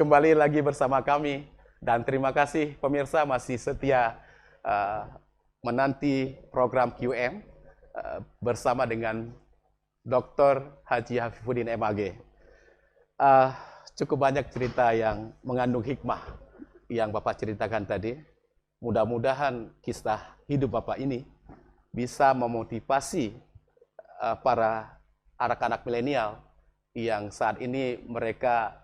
Kembali lagi bersama kami dan terima kasih pemirsa masih setia menanti program QM bersama dengan Dr. Haji Hafifuddin MAG. Cukup banyak cerita yang mengandung hikmah yang Bapak ceritakan tadi. Mudah-mudahan kisah hidup Bapak ini bisa memotivasi para anak-anak milenial yang saat ini mereka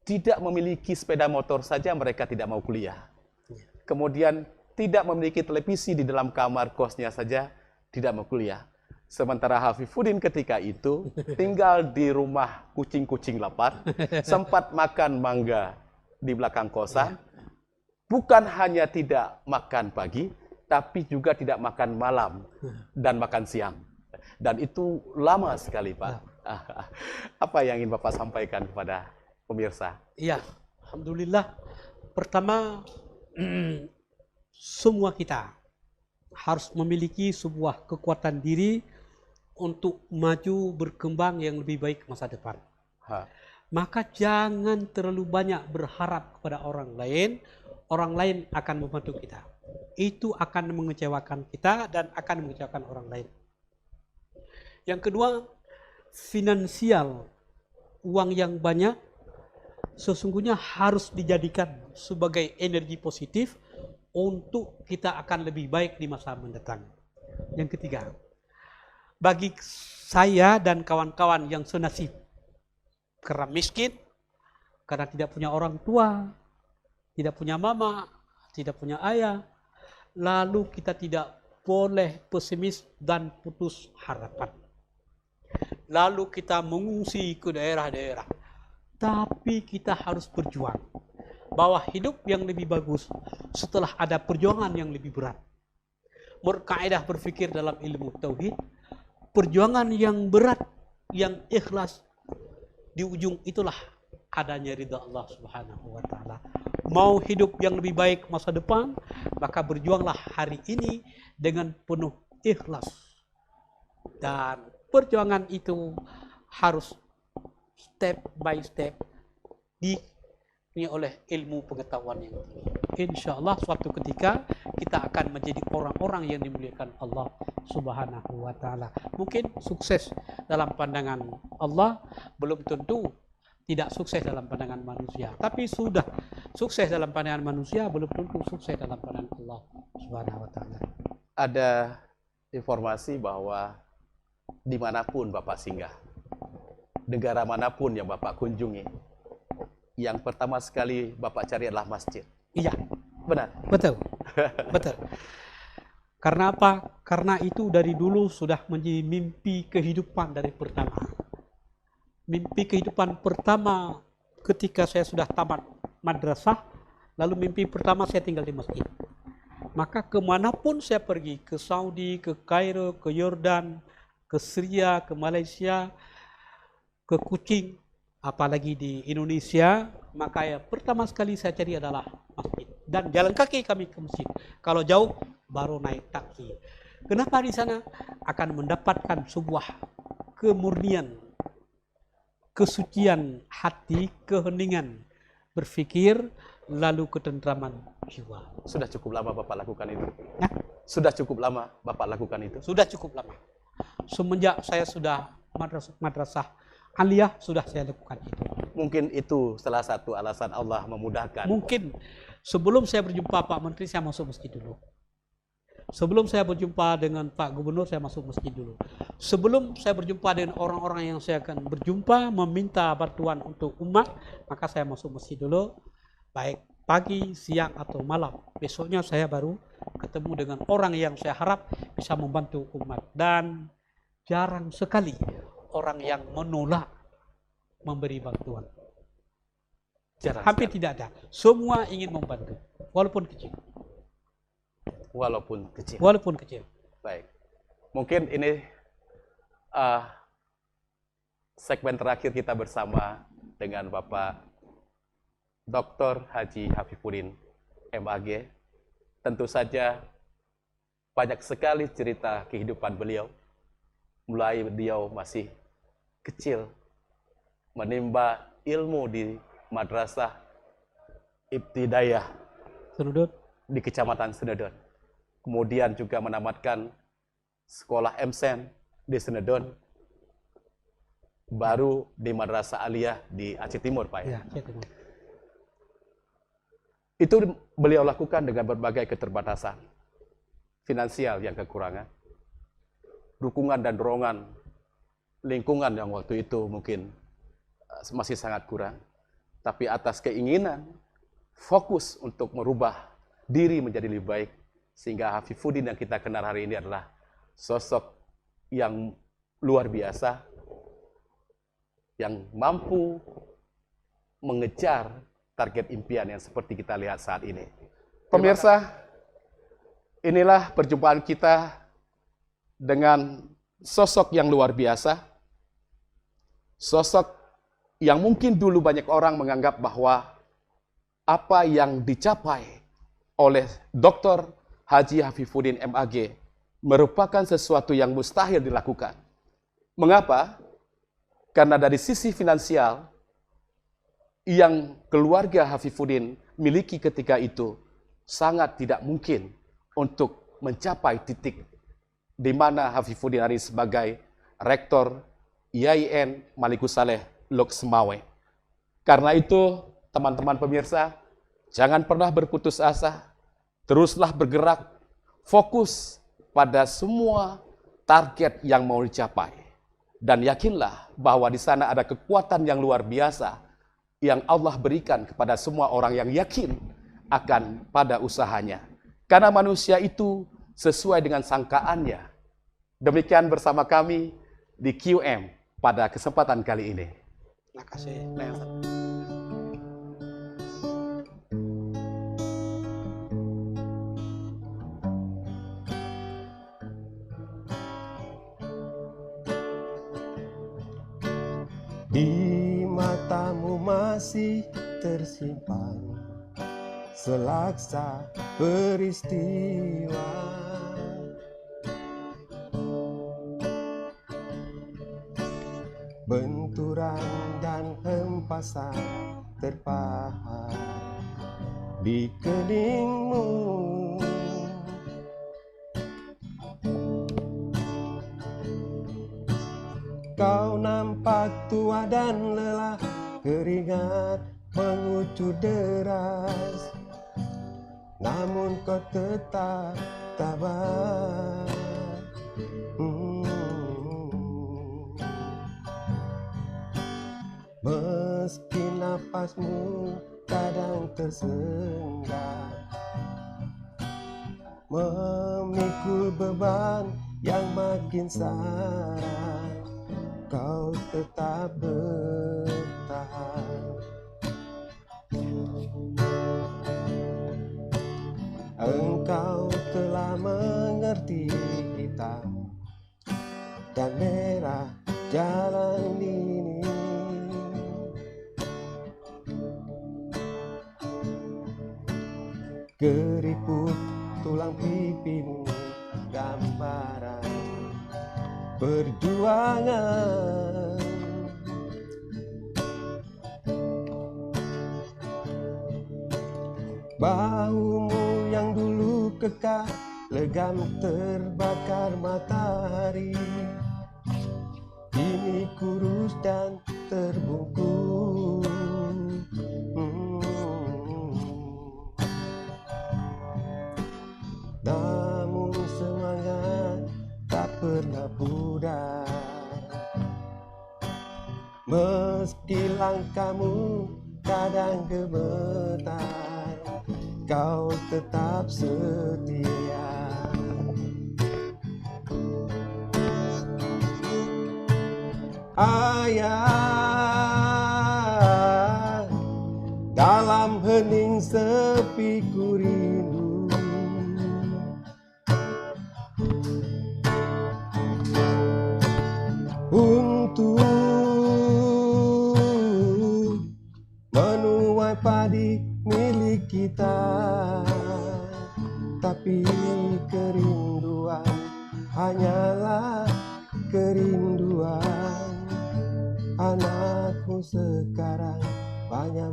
tidak memiliki sepeda motor saja mereka tidak mau kuliah. Kemudian tidak memiliki televisi di dalam kamar kosnya saja tidak mau kuliah. Sementara Hafifuddin ketika itu tinggal di rumah kucing-kucing lapar, sempat makan mangga di belakang kosan. Bukan hanya tidak makan pagi, tapi juga tidak makan malam dan makan siang. Dan itu lama sekali, Pak. Apa yang ingin Bapak sampaikan kepada pemirsa? Iya, alhamdulillah. Pertama, semua kita harus memiliki sebuah kekuatan diri untuk maju berkembang yang lebih baik masa depan. Maka jangan terlalu banyak berharap kepada orang lain akan membantu kita. Itu akan mengecewakan kita dan akan mengecewakan orang lain. Yang kedua, finansial, uang yang banyak sesungguhnya harus dijadikan sebagai energi positif untuk kita akan lebih baik di masa mendatang. Yang ketiga, bagi saya dan kawan-kawan yang senasib karena miskin, karena tidak punya orang tua, tidak punya mama, tidak punya ayah, lalu kita tidak boleh pesimis dan putus harapan. Lalu kita mengungsi ke daerah-daerah. Tapi kita harus berjuang. Bahwa hidup yang lebih bagus setelah ada perjuangan yang lebih berat. Berkaidah berpikir dalam ilmu tauhid, perjuangan yang berat, yang ikhlas, di ujung itulah adanya ridha Allah Subhanahu wa taala. Mau hidup yang lebih baik masa depan, maka berjuanglah hari ini dengan penuh ikhlas. Dan perjuangan itu harus step by step ini oleh ilmu pengetahuan yang tinggi. Insya Allah suatu ketika kita akan menjadi orang-orang yang dimuliakan Allah Subhanahu wa taala. Mungkin sukses dalam pandangan Allah belum tentu tidak sukses dalam pandangan manusia, tapi sudah sukses dalam pandangan manusia belum tentu sukses dalam pandangan Allah Subhanahu wa taala. Ada informasi bahwa dimanapun Bapak singgah, negara manapun yang Bapak kunjungi, yang pertama sekali Bapak cari adalah masjid. Iya. Benar? Betul. Betul. Karena apa? Karena itu dari dulu sudah menjadi mimpi kehidupan dari pertama. Mimpi kehidupan pertama ketika saya sudah tamat madrasah, lalu mimpi pertama saya tinggal di masjid. Maka kemanapun saya pergi, ke Saudi, ke Kairo, ke Yordan, ke Syria, ke Malaysia, ke Kuching, apalagi di Indonesia, maka yang pertama sekali saya cari adalah masjid. Dan jalan kaki kami ke masjid. Kalau jauh, baru naik taksi. Kenapa di sana? Akan mendapatkan sebuah kemurnian, kesucian hati, keheningan berpikir, lalu ketentraman jiwa. Sudah cukup lama Bapak lakukan itu? Ya? Sudah cukup lama Bapak lakukan itu? Sudah cukup lama. Semenjak saya sudah madrasah aliyah sudah saya lakukan itu. Mungkin itu salah satu alasan Allah memudahkan. Mungkin sebelum saya berjumpa Pak Menteri saya masuk masjid dulu. Sebelum saya berjumpa dengan Pak Gubernur saya masuk masjid dulu. Sebelum saya berjumpa dengan orang-orang yang saya akan berjumpa meminta bantuan untuk umat, maka saya masuk masjid dulu. Baik pagi, siang atau malam. Besoknya saya baru ketemu dengan orang yang saya harap bisa membantu umat. Dan jarang sekali orang yang menolak memberi bantuan. Hampir tidak ada. Semua ingin membantu, walaupun kecil. Walaupun kecil. Walaupun kecil. Baik. Mungkin ini segmen terakhir kita bersama dengan Bapak Dr. Haji Hafifuddin MAG. Tentu saja banyak sekali cerita kehidupan beliau. Mulai beliau masih kecil, menimba ilmu di Madrasah Ibtidaiyah Senudut. di Kecamatan Senedon. Kemudian juga menamatkan sekolah MSen di Senedon, baru di Madrasah Aliyah di Aceh Timur, Pak. Ya, Aceh Timur. Itu beliau lakukan dengan berbagai keterbatasan finansial yang kekurangan, dukungan dan dorongan lingkungan yang waktu itu mungkin masih sangat kurang, tapi atas keinginan fokus untuk merubah diri menjadi lebih baik, sehingga Hafifuddin yang kita kenal hari ini adalah sosok yang luar biasa, yang mampu mengejar target impian yang seperti kita lihat saat ini. Pemirsa, inilah perjumpaan kita dengan sosok yang luar biasa, sosok yang mungkin dulu banyak orang menganggap bahwa apa yang dicapai oleh Dr. Haji Hafifuddin MAG merupakan sesuatu yang mustahil dilakukan. Mengapa? Karena dari sisi finansial yang keluarga Hafifuddin miliki ketika itu sangat tidak mungkin untuk mencapai titik di mana Hafifuddin hari sebagai Rektor IAIN Malikus Saleh Lok Semawe. Karena itu, teman-teman pemirsa, jangan pernah berputus asa, teruslah bergerak, fokus pada semua target yang mau dicapai. Dan yakinlah bahwa di sana ada kekuatan yang luar biasa yang Allah berikan kepada semua orang yang yakin akan pada usahanya. Karena manusia itu sesuai dengan sangkaannya. Demikian bersama kami di QM pada kesempatan kali ini. Terima kasih. Di matamu masih tersimpan selaksa peristiwa, benturan dan hempasan terpahat di keningmu. Kau nampak tua dan lelah, keringat mengucur deras, namun kau tetap tabah. Meski napasmu kadang tersendat, memikul beban yang makin syarat, kau tetap bertahan. Engkau telah mengerti hitam dan merah jalan ini. Keriput tulang pipimu gambaran perjuangan. Bahumu yang dulu kekar legam terbakar matahari, kini kurus dan terbungkus. Namun semangat tak pernah pudar, meski langkahmu kadang gemetar, kau tetap setia. Ayah, dalam hening sepi ku rindu, untuk menuai padi milik kita, tapi kerinduan hanyalah kerinduan anak aku sekarang banyak